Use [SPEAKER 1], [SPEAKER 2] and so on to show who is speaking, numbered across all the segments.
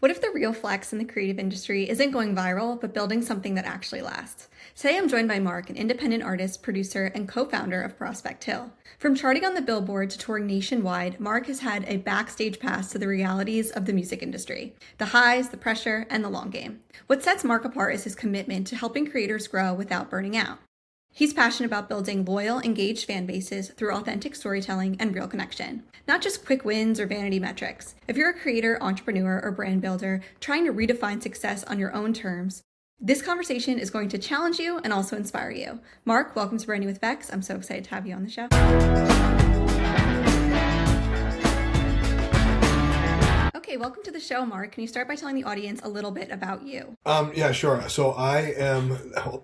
[SPEAKER 1] What if the real flex in the creative industry isn't going viral, but building something that actually lasts? Today I'm joined by Mark, an independent artist, producer, and co-founder of Prospect Hill. From charting on the Billboard to touring nationwide, Mark has had a backstage pass to the realities of the music industry, the highs, the pressure, and the long game. What sets Mark apart is his commitment to helping creators grow without burning out. He's passionate about building loyal, engaged fan bases through authentic storytelling and real connection, not just quick wins or vanity metrics. If you're a creator, entrepreneur, or brand builder trying to redefine success on your own terms, this conversation is going to challenge you and also inspire you. Mark, welcome to Branding with Bex. I'm so excited to have you on the show. Okay, welcome to the show, Mark. Can you start by telling the audience a little bit about you?
[SPEAKER 2] Yeah, sure. So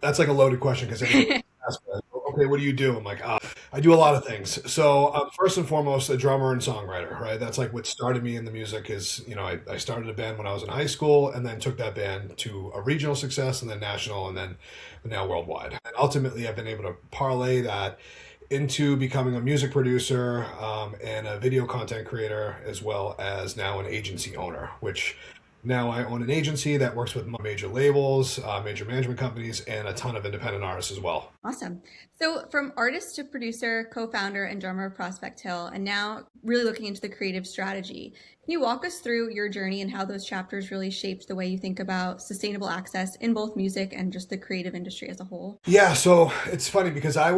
[SPEAKER 2] that's like a loaded question because everyone asks me, okay, what do you do? I'm like, I do a lot of things. So I'm first and foremost a drummer and songwriter, right? That's like what started me in the music is, I started a band when I was in high school and then took that band to a regional success and then national and then now worldwide. And ultimately I've been able to parlay that into becoming a music producer and a video content creator, as well as now an agency owner, which now I own an agency that works with major labels, major management companies, and a ton of independent artists as well.
[SPEAKER 1] Awesome. So from artist to producer, co-founder, and drummer of Prospect Hill, and now really looking into the creative strategy, can you walk us through your journey and how those chapters really shaped the way you think about sustainable access in both music and just the creative industry as a whole?
[SPEAKER 2] Yeah, so it's funny because I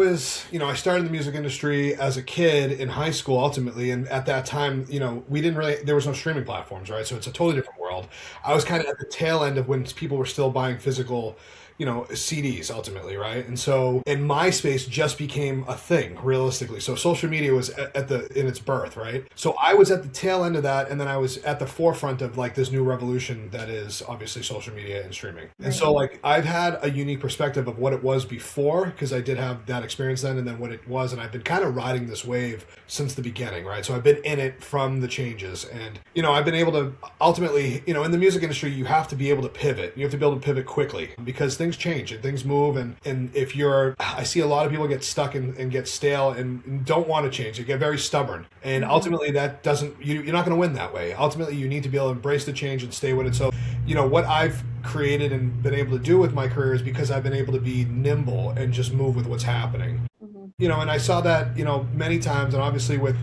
[SPEAKER 2] started in the music industry as a kid in high school ultimately, and at that time, there was no streaming platforms, right? So it's a totally different world. I was kind of at the tail end of when people were still buying physical CDs ultimately, right? And so, and MySpace just became a thing realistically. So social media was in its birth, right? So I was at the tail end of that, and then I was at the forefront of like this new revolution that is obviously social media and streaming. Right. And so like I've had a unique perspective of what it was before because I did have that experience then, and then what it was, and I've been kind of riding this wave since the beginning, right? So I've been in it from the changes, and I've been able to ultimately, in the music industry, you have to be able to pivot. You have to be able to pivot quickly because things change and things move, and if I see a lot of people get stuck and get stale and don't want to change. They get very stubborn, and ultimately that you're not going to win that way. Ultimately you need to be able to embrace the change and stay with it. So what I've created and been able to do with my career is because I've been able to be nimble and just move with what's happening. And I saw that, many times, and obviously with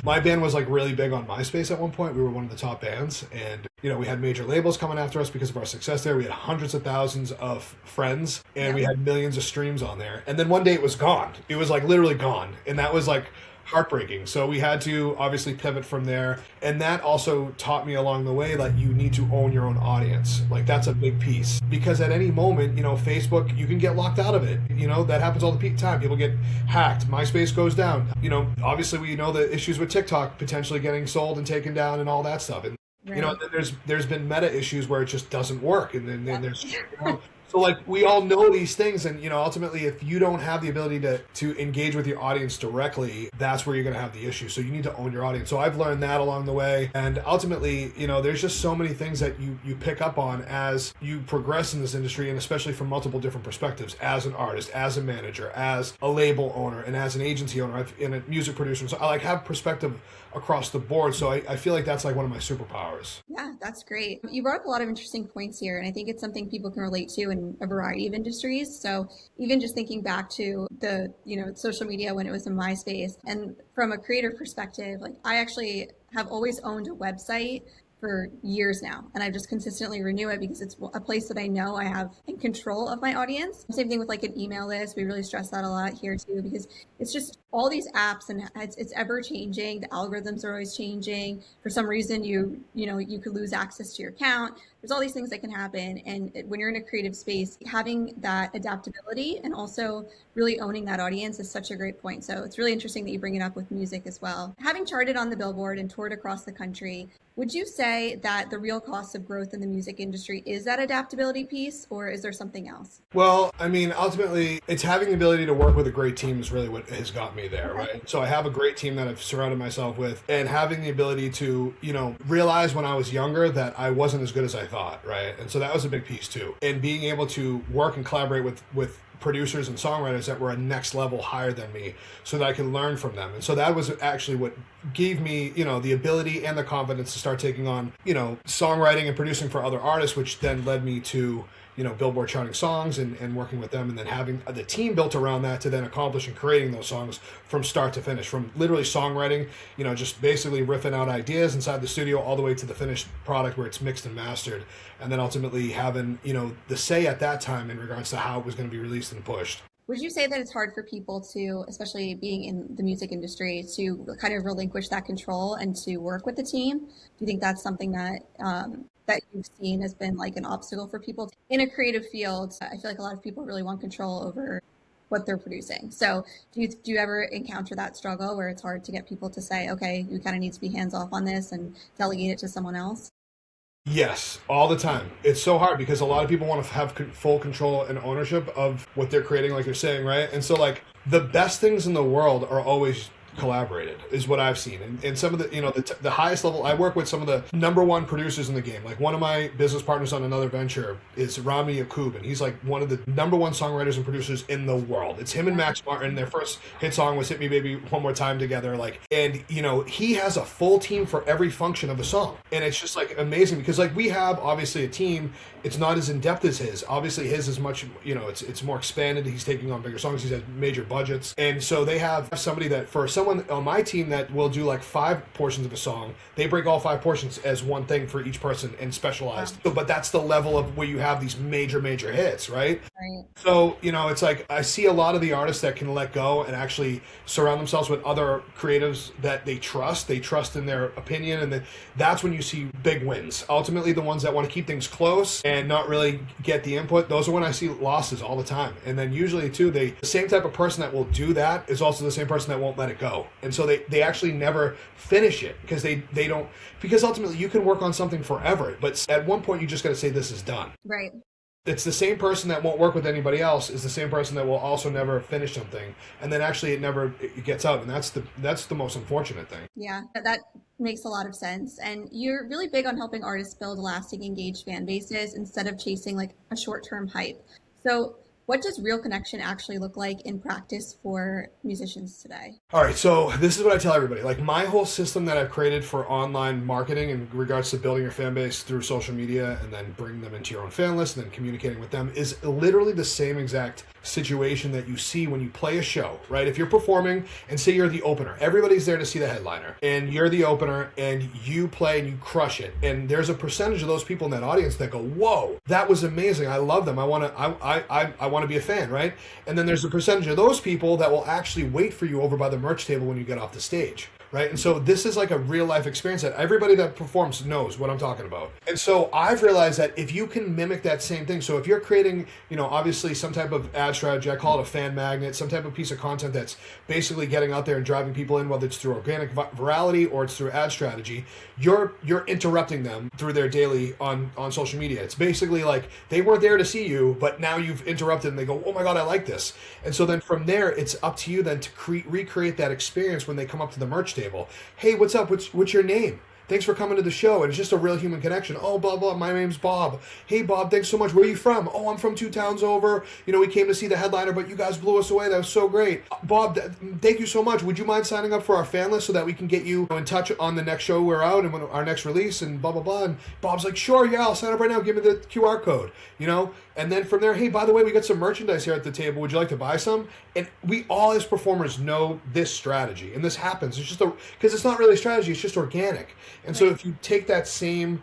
[SPEAKER 2] my band was like really big on MySpace at one point. We were one of the top bands, and, we had major labels coming after us because of our success there. We had hundreds of thousands of friends, and we had millions of streams on there. And then one day it was gone. It was like literally gone. And that was like heartbreaking. So we had to obviously pivot from there. And that also taught me along the way that you need to own your own audience. Like that's a big piece because at any moment, Facebook, you can get locked out of it. That happens all the time. People get hacked. MySpace goes down. Obviously we know the issues with TikTok potentially getting sold and taken down and all that stuff. And,
[SPEAKER 1] right.
[SPEAKER 2] And then there's been meta issues where it just doesn't work. And then there's, so like we all know these things, and ultimately if you don't have the ability to engage with your audience directly, that's where you're going to have the issue. So you need to own your audience. So I've learned that along the way, and ultimately there's just so many things that you pick up on as you progress in this industry, and especially from multiple different perspectives, as an artist, as a manager, as a label owner, and as an agency owner, and a music producer. So I have perspective across the board. So I feel like that's like one of my superpowers.
[SPEAKER 1] Yeah, that's great. You brought up a lot of interesting points here, and I think it's something people can relate to in a variety of industries. So even just thinking back to the, social media when it was in MySpace, and from a creator perspective, like I actually have always owned a website for years now, and I just consistently renew it because it's a place that I know I have in control of my audience. Same thing with like an email list. We really stress that a lot here too, because it's just all these apps, and it's ever changing. The algorithms are always changing. For some reason, you could lose access to your account. There's all these things that can happen, and when you're in a creative space, having that adaptability and also really owning that audience is such a great point. So it's really interesting that you bring it up with music as well. Having charted on the Billboard and toured across the country, would you say that the real cost of growth in the music industry is that adaptability piece, or is there something else?
[SPEAKER 2] Well, I mean, ultimately, it's having the ability to work with a great team is really what has got me there, right? So I have a great team that I've surrounded myself with, and having the ability to, realize when I was younger that I wasn't as good as I thought, right? And so that was a big piece too. And being able to work and collaborate with producers and songwriters that were a next level higher than me so that I could learn from them. And so that was actually what gave me, the ability and the confidence to start taking on, songwriting and producing for other artists, which then led me to, Billboard charting songs and working with them, and then having the team built around that to then accomplish and creating those songs from start to finish, from literally songwriting, just basically riffing out ideas inside the studio all the way to the finished product where it's mixed and mastered, and then ultimately having, the say at that time in regards to how it was going to be released and pushed.
[SPEAKER 1] Would you say that it's hard for people to, especially being in the music industry, to kind of relinquish that control and to work with the team? Do you think that's something that that you've seen has been like an obstacle for people in a creative field? I feel like a lot of people really want control over what they're producing. So do you ever encounter that struggle where it's hard to get people to say, okay, you kind of need to be hands off on this and delegate it to someone else?
[SPEAKER 2] Yes, all the time. It's so hard because a lot of people want to have full control and ownership of what they're creating, like you're saying, right? And so, like, the best things in the world are always collaborated, is what I've seen. And some of the, the highest level, I work with some of the number one producers in the game. Like, one of my business partners on another venture is Rami Yacoub, and he's like one of the number one songwriters and producers in the world. It's him and Max Martin. Their first hit song was Hit Me Baby One More Time together. Like, and he has a full team for every function of a song. And it's just like amazing because, like, we have obviously a team. It's not as in depth as his. Obviously his is much, it's more expanded. He's taking on bigger songs. He's had major budgets. And so they have somebody that, for someone on my team that will do like 5 portions of a song, they break all 5 portions as one thing for each person and specialized. So, but that's the level of where you have these major hits, right?
[SPEAKER 1] Right.
[SPEAKER 2] So, it's like I see a lot of the artists that can let go and actually surround themselves with other creatives that they trust in their opinion, and then that's when you see big wins. Ultimately, the ones that want to keep things close and not really get the input, those are when I see losses all the time. And then usually too, the same type of person that will do that is also the same person that won't let it go. And so they actually never finish it because they don't, because ultimately you can work on something forever, but at one point you just got to say this is done.
[SPEAKER 1] Right.
[SPEAKER 2] It's the same person that won't work with anybody else is the same person that will also never finish something, and then actually it gets out, and that's the most unfortunate thing.
[SPEAKER 1] Yeah, that makes a lot of sense. And you're really big on helping artists build lasting, engaged fan bases instead of chasing like a short-term hype. So what does real connection actually look like in practice for musicians today?
[SPEAKER 2] All right, so this is what I tell everybody. Like, my whole system that I've created for online marketing in regards to building your fan base through social media and then bringing them into your own fan list and then communicating with them is literally the same exact situation that you see when you play a show, right? If you're performing and say you're the opener, everybody's there to see the headliner, and you're the opener and you play and you crush it. And there's a percentage of those people in that audience that go, whoa, that was amazing. I love them. I want to be a fan, right? And then there's a percentage of those people that will actually wait for you over by the merch table when you get off the stage, right? And so this is like a real life experience that everybody that performs knows what I'm talking about. And so I've realized that if you can mimic that same thing, so if you're creating, obviously some type of ad strategy, I call it a fan magnet, some type of piece of content that's basically getting out there and driving people in, whether it's through organic virality or it's through ad strategy, you're interrupting them through their daily on social media. It's basically like they weren't there to see you, but now you've interrupted and they go, oh my God, I like this. And so then from there, it's up to you then to recreate that experience when they come up to the merch table. Hey, what's up? What's your name? Thanks for coming to the show. And it's just a real human connection. Oh, blah, blah. My name's Bob. Hey, Bob, thanks so much. Where are you from? Oh, I'm from 2 towns over. We came to see the headliner, but you guys blew us away. That was so great. Bob, thank you so much. Would you mind signing up for our fan list so that we can get you in touch on the next show we're out and when our next release and blah, blah, blah. And Bob's like, sure, yeah, I'll sign up right now. Give me the QR code, And then from there, hey, by the way, we got some merchandise here at the table. Would you like to buy some? And we all as performers know this strategy. And this happens. It's just because it's not really a strategy. It's just organic. And so if you take that same,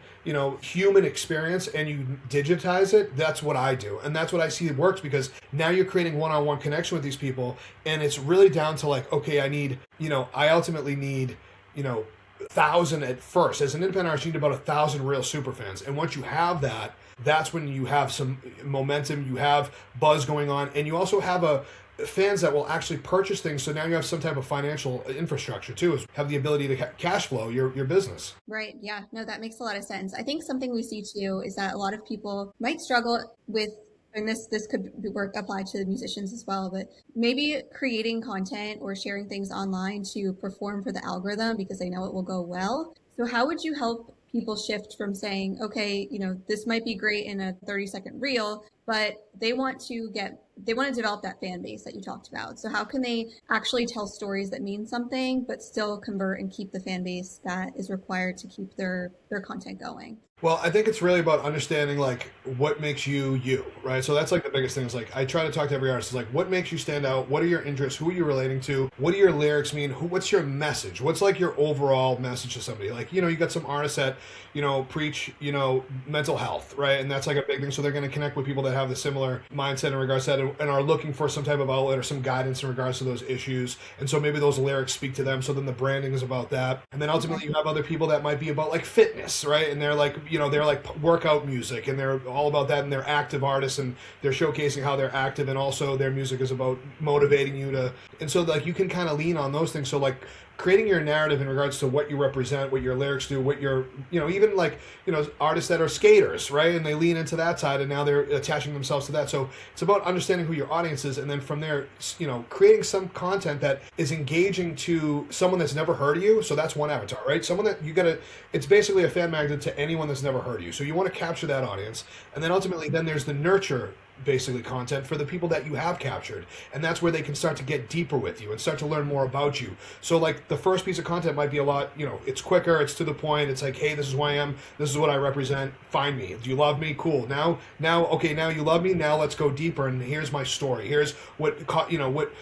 [SPEAKER 2] human experience and you digitize it, that's what I do. And that's what I see works because now you're creating one-on-one connection with these people. And it's really down to like, okay, I ultimately need, 1,000 at first. As an independent artist, you need about 1,000 real super fans. And once you have that, that's when you have some momentum, you have buzz going on, and you also have fans that will actually purchase things. So now you have some type of financial infrastructure too, is have the ability to cash flow your business.
[SPEAKER 1] Right. Yeah. No, that makes a lot of sense. I think something we see too is that a lot of people might struggle with, and this could apply to musicians as well, but maybe creating content or sharing things online to perform for the algorithm because they know it will go well. So how would you help people shift from saying, okay, this might be great in a 30-second reel, but they want to get they want to develop that fan base that you talked about. So how can they actually tell stories that mean something, but still convert and keep the fan base that is required to keep their content going?
[SPEAKER 2] Well, I think it's really about understanding like what makes you you, right? So that's like the biggest thing is like I try to talk to every artist is like what makes you stand out? What are your interests? Who are you relating to? What do your lyrics mean? What's your message? What's like your overall message to somebody? Like, you know, you got some artists that, you know, preach, you know, mental health, right? And that's like a big thing. So they're going to connect with people that have the similar mindset in regards to that and are looking for some type of outlet or some guidance in regards to those issues. And so maybe those lyrics speak to them. So then the branding is about that. And then ultimately you have other people that might be about like fitness, right? And they're like, you know, they're like workout music and they're all about that and they're active artists and they're showcasing how they're active and also their music is about motivating you to, and so like you can kind of lean on those things. So like creating your narrative in regards to what you represent, what your lyrics do, what your, you know, even like, you know, artists that are skaters, right? And they lean into that side and now they're attaching themselves to that. So it's about understanding who your audience is and then from there, you know, creating some content that is engaging to someone that's never heard of you. So that's one avatar, right? Someone that you gotta, it's basically a fan magnet to anyone that's never heard of you. So you want to capture that audience. And then ultimately, then there's the nurture basically content for the people that you have captured, and that's where they can start to get deeper with you and start to learn more about you. So like the first piece of content might be a lot, you know, it's quicker, it's to the point, it's like, hey, this is who I am, this is what I represent, find me, do you love me, cool, now okay, now you love me, now let's go deeper and here's my story, here's what, you know, what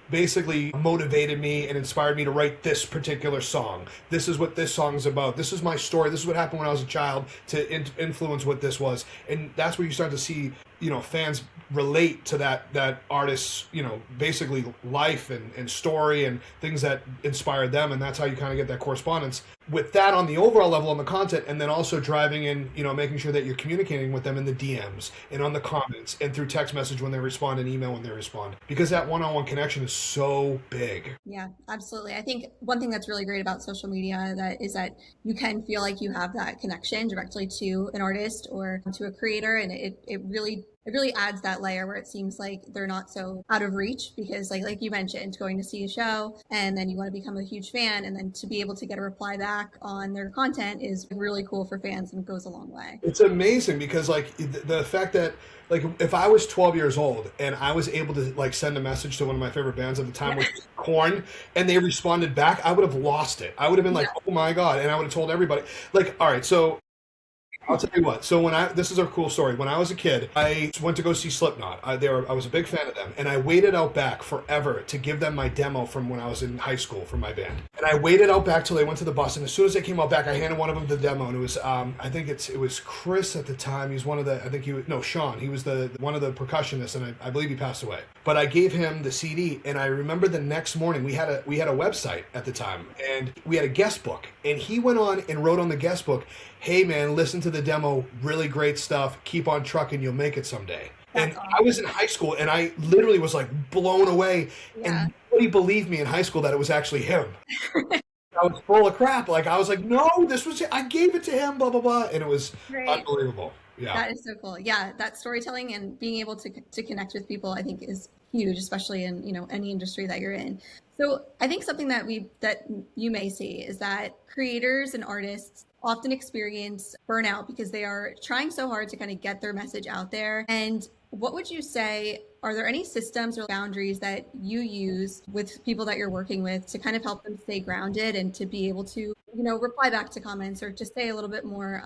[SPEAKER 2] basically motivated me and inspired me to write this particular song. This is what this song is about. This is my story. This is what happened when I was a child to influence what this was. And that's where you start to see, you know, fans relate to that artist's, you know, basically life and story and things that inspired them. And that's how you kind of get that correspondence with that on the overall level on the content. And then also driving in, you know, making sure that you're communicating with them in the DMs and on the comments and through text message when they respond and email when they respond, because that one-on-one connection is so big.
[SPEAKER 1] Yeah, absolutely. I think one thing that's really great about social media is that you can feel like you have that connection directly to an artist or to a creator, and it really adds that layer where it seems like they're not so out of reach, because like you mentioned, going to see a show and then you want to become a huge fan, and then to be able to get a reply back on their content is really cool for fans and goes a long way.
[SPEAKER 2] It's amazing because like the fact that like if I was 12 years old and I was able to like send a message to one of my favorite bands at the time, which was Korn, and they responded back, I would have lost it. I would have been like, oh my God. And I would have told everybody like, all right, so I'll tell you what. So this is a cool story. When I was a kid, I went to go see Slipknot. I was a big fan of them, and I waited out back forever to give them my demo from when I was in high school for my band. And I waited out back till they went to the bus, and as soon as they came out back, I handed one of them the demo, and it was I think it was Chris at the time. He's one of the Sean. He was the one of the percussionists, and I believe he passed away. But I gave him the CD, and I remember the next morning we had a website at the time, and we had a guest book, and he went on and wrote on the guest book, hey man, listen to the demo, really great stuff, keep on trucking, you'll make it someday. That's and awesome. I was in high school and I literally was like blown away, and nobody believed me in high school that it was actually him. I was full of crap. Like I was like, no, I gave it to him, blah blah blah, and it was unbelievable. Yeah, that
[SPEAKER 1] is so cool. Yeah, that storytelling and being able to connect with people, I think, is huge, especially in, you know, any industry that you're in. So I think something that you may see is that creators and artists often experience burnout because they are trying so hard to kind of get their message out there. And what would you say, are there any systems or boundaries that you use with people that you're working with to kind of help them stay grounded and to be able to, you know, reply back to comments or to stay a little bit more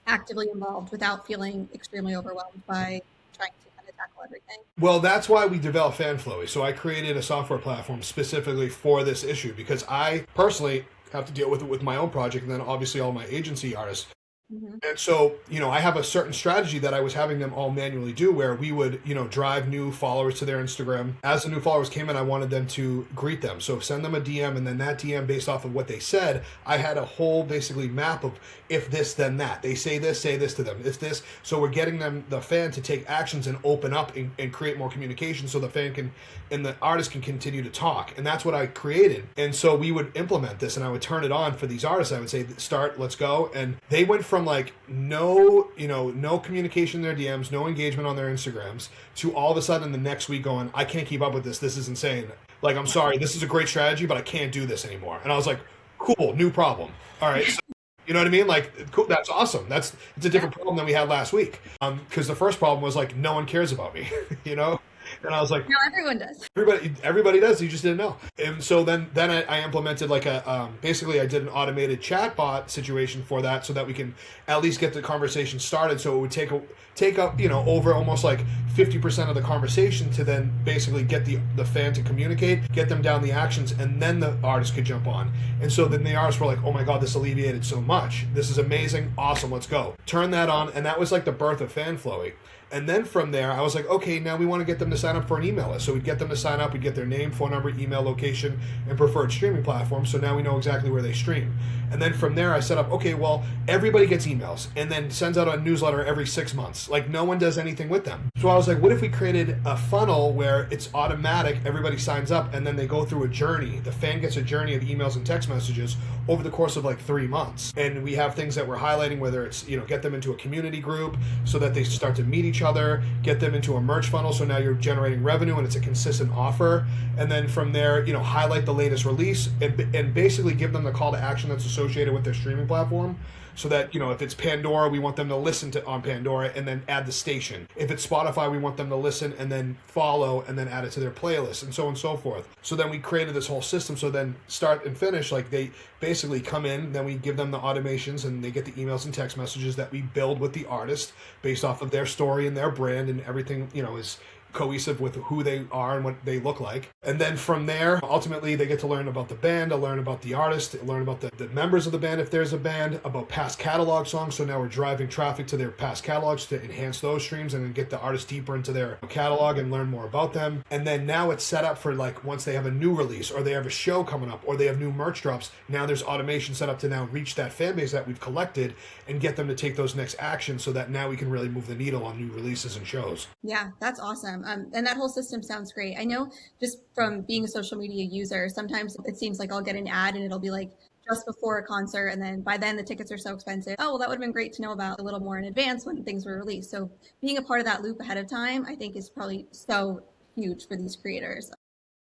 [SPEAKER 1] actively involved without feeling extremely overwhelmed by trying to kind of tackle everything?
[SPEAKER 2] Well, that's why we developed FanFlowy. So I created a software platform specifically for this issue because I personally have to deal with it with my own project and then obviously all my agency artists. Mm-hmm. And so, you know, I have a certain strategy that I was having them all manually do where we would, you know, drive new followers to their Instagram. As the new followers came in, I wanted them to greet them. So send them a DM, and then that DM, based off of what they said, I had a whole basically map of if this, then that. They say this to them. If this. So we're getting the fan to take actions and open up and create more communication so the fan can, and the artist can continue to talk. And that's what I created. And so we would implement this and I would turn it on for these artists. I would say, start, let's go. And they went from like no communication in their DMs, no engagement on their Instagrams, to all of a sudden the next week going, I can't keep up with this. This is insane. Like, I'm sorry, this is a great strategy, but I can't do this anymore. And I was like, cool, new problem. All right. So You know what I mean? Like, cool, that's awesome. It's a different problem than we had last week. Because the first problem was like no one cares about me, you know. And I was like,
[SPEAKER 1] No, everyone does.
[SPEAKER 2] everybody does. You just didn't know. And so then I implemented like a basically I did an automated chat bot situation for that so that we can at least get the conversation started. So it would take up over almost like 50% of the conversation to then basically get the fan to communicate, get them down the actions, and then the artist could jump on. And so then the artists were like, oh my god, this alleviated so much. This is amazing, awesome, let's go. Turn that on, and that was like the birth of FanFlowy. And then from there, I was like, okay, now we want to get them to sign up for an email list. So we'd get them to sign up, we'd get their name, phone number, email, location, and preferred streaming platform. So now we know exactly where they stream. And then from there, I set up, okay, well, everybody gets emails and then sends out a newsletter every 6 months. Like, no one does anything with them. So I was like, what if we created a funnel where it's automatic, everybody signs up, and then they go through a journey. The fan gets a journey of emails and text messages over the course of like 3 months. And we have things that we're highlighting, whether it's, get them into a community group so that they start to meet each other, get them into a merch funnel, so now you're generating revenue and it's a consistent offer. And then from there, highlight the latest release and basically give them the call to action that's associated with their streaming platform. So that, if it's Pandora, we want them to listen to on Pandora and then add the station. If it's Spotify, we want them to listen and then follow and then add it to their playlist, and so on and so forth. So then we created this whole system. So then start and finish, like they basically come in, then we give them the automations and they get the emails and text messages that we build with the artist based off of their story and their brand, and everything, is cohesive with who they are and what they look like. And then from there, ultimately, they get to learn about the band, to learn about the artist, learn about the members of the band if there's a band, about past catalog songs. So now we're driving traffic to their past catalogs to enhance those streams and then get the artist deeper into their catalog and learn more about them. And then now it's set up for like once they have a new release or they have a show coming up or they have new merch drops, now there's automation set up to now reach that fan base that we've collected and get them to take those next actions so that now we can really move the needle on new releases and shows.
[SPEAKER 1] Yeah, that's awesome. And that whole system sounds great. I know just from being a social media user, sometimes it seems like I'll get an ad and it'll be like just before a concert. And then by then the tickets are so expensive. Oh, well, that would have been great to know about a little more in advance when things were released. So being a part of that loop ahead of time, I think is probably so huge for these creators.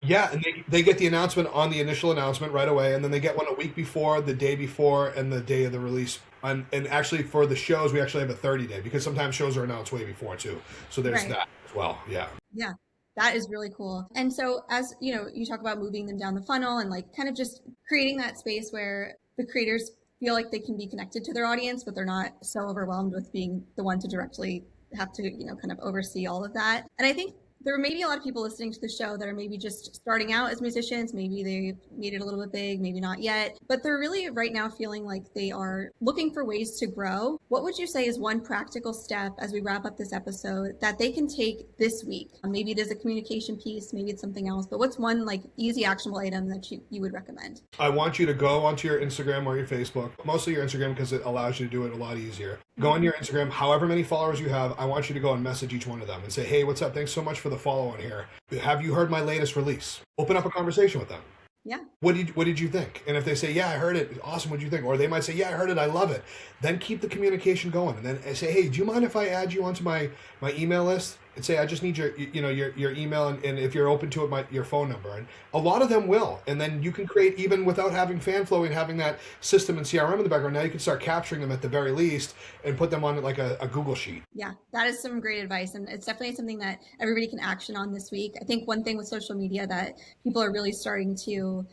[SPEAKER 2] Yeah, and they get the announcement on the initial announcement right away, and then they get one a week before, the day before, and the day of the release. And actually for the shows, we actually have a 30-day because sometimes shows are announced way before too. So there's that as well. Yeah.
[SPEAKER 1] Yeah. That is really cool. And so as you talk about moving them down the funnel and like kind of just creating that space where the creators feel like they can be connected to their audience, but they're not so overwhelmed with being the one to directly have to, kind of oversee all of that. And I think there may be a lot of people listening to the show that are maybe just starting out as musicians. Maybe they made it a little bit big, maybe not yet, but they're really right now feeling like they are looking for ways to grow. What would you say is one practical step as we wrap up this episode that they can take this week? Maybe it is a communication piece, maybe it's something else, but what's one like easy actionable item that you would recommend?
[SPEAKER 2] I want you to go onto your Instagram or your Facebook, mostly your Instagram because it allows you to do it a lot easier. Go on your Instagram, however many followers you have, I want you to go and message each one of them and say, hey, what's up? Thanks so much for the follow on here. Have you heard my latest release? Open up a conversation with them.
[SPEAKER 1] Yeah.
[SPEAKER 2] What did you think? And if they say, yeah, I heard it, awesome, what did you think? Or they might say, yeah, I heard it, I love it. Then keep the communication going. And then say, hey, do you mind if I add you onto my email list? And say, I just need your email and if you're open to it, your phone number. And a lot of them will. And then you can create, even without having FanFlow and having that system and CRM in the background, now you can start capturing them at the very least and put them on like a Google Sheet.
[SPEAKER 1] Yeah, that is some great advice. And it's definitely something that everybody can action on this week. I think one thing with social media that people are really starting to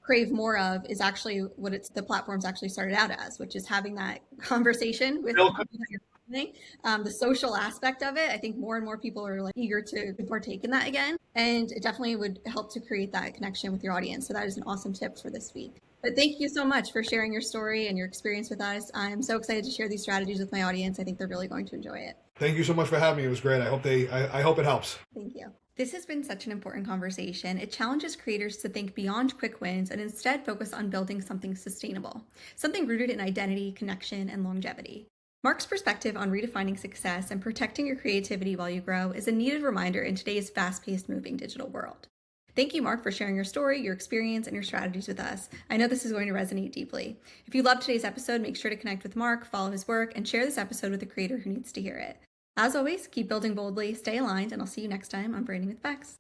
[SPEAKER 1] crave more of is actually what the platform's actually started out as, which is having that conversation with people that you're listening. The social aspect of it, I think more and more people are like eager to partake in that again. And it definitely would help to create that connection with your audience. So that is an awesome tip for this week. But thank you so much for sharing your story and your experience with us. I'm so excited to share these strategies with my audience. I think they're really going to enjoy it.
[SPEAKER 2] Thank you so much for having me. It was great. I hope it helps.
[SPEAKER 1] Thank you. This has been such an important conversation. It challenges creators to think beyond quick wins and instead focus on building something sustainable, something rooted in identity, connection, and longevity. Mark's perspective on redefining success and protecting your creativity while you grow is a needed reminder in today's fast-paced, moving digital world. Thank you, Mark, for sharing your story, your experience, and your strategies with us. I know this is going to resonate deeply. If you loved today's episode, make sure to connect with Mark, follow his work, and share this episode with a creator who needs to hear it. As always, keep building boldly, stay aligned, and I'll see you next time on Branding with Bex.